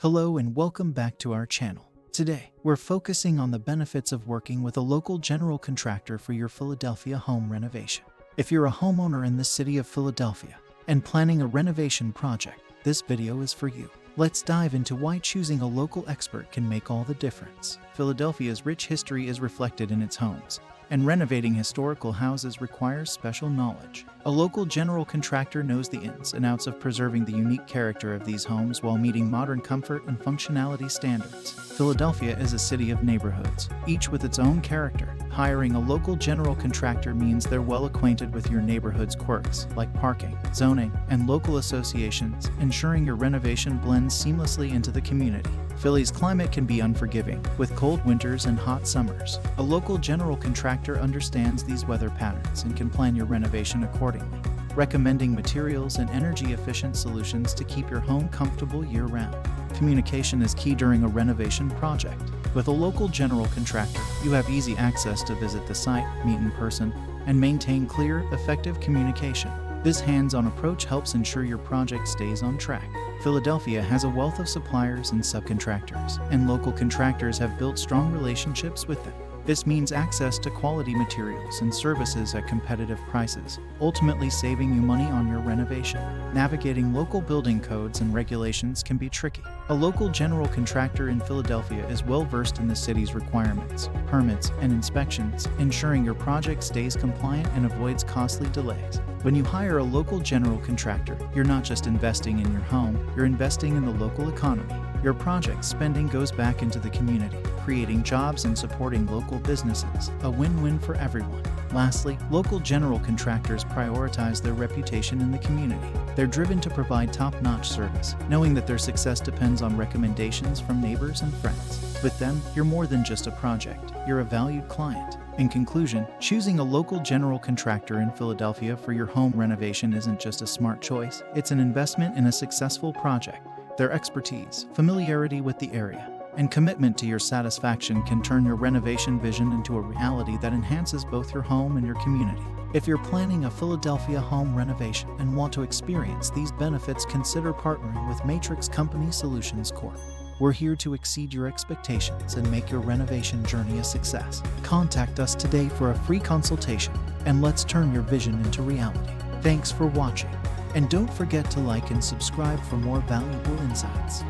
Hello and welcome back to our channel. Today, we're focusing on the benefits of working with a local general contractor for your Philadelphia home renovation. If you're a homeowner in the city of Philadelphia and planning a renovation project, this video is for you. Let's dive into why choosing a local expert can make all the difference. Philadelphia's rich history is reflected in its homes, and renovating historical houses requires special knowledge. A local general contractor knows the ins and outs of preserving the unique character of these homes while meeting modern comfort and functionality standards. Philadelphia is a city of neighborhoods, each with its own character. Hiring a local general contractor means they're well acquainted with your neighborhood's quirks, like parking, zoning, and local associations, ensuring your renovation blends seamlessly into the community. Philly's climate can be unforgiving, with cold winters and hot summers. A local general contractor understands these weather patterns and can plan your renovation accordingly, recommending materials and energy-efficient solutions to keep your home comfortable year-round. Communication is key during a renovation project. With a local general contractor, you have easy access to visit the site, meet in person, and maintain clear, effective communication. This hands-on approach helps ensure your project stays on track. Philadelphia has a wealth of suppliers and subcontractors, and local contractors have built strong relationships with them. This means access to quality materials and services at competitive prices, ultimately saving you money on your renovation. Navigating local building codes and regulations can be tricky. A local general contractor in Philadelphia is well versed in the city's requirements, permits, and inspections, ensuring your project stays compliant and avoids costly delays. When you hire a local general contractor, you're not just investing in your home, you're investing in the local economy. Your project spending goes back into the community, creating jobs and supporting local businesses, a win-win for everyone. Lastly, local general contractors prioritize their reputation in the community. They're driven to provide top-notch service, knowing that their success depends on recommendations from neighbors and friends. With them, you're more than just a project, you're a valued client. In conclusion, choosing a local general contractor in Philadelphia for your home renovation isn't just a smart choice, it's an investment in a successful project. Their expertise, familiarity with the area, and commitment to your satisfaction can turn your renovation vision into a reality that enhances both your home and your community. If you're planning a Philadelphia home renovation and want to experience these benefits, consider partnering with Matrix Company Solutions Corp. We're here to exceed your expectations and make your renovation journey a success. Contact us today for a free consultation, and let's turn your vision into reality. Thanks for watching, and don't forget to like and subscribe for more valuable insights.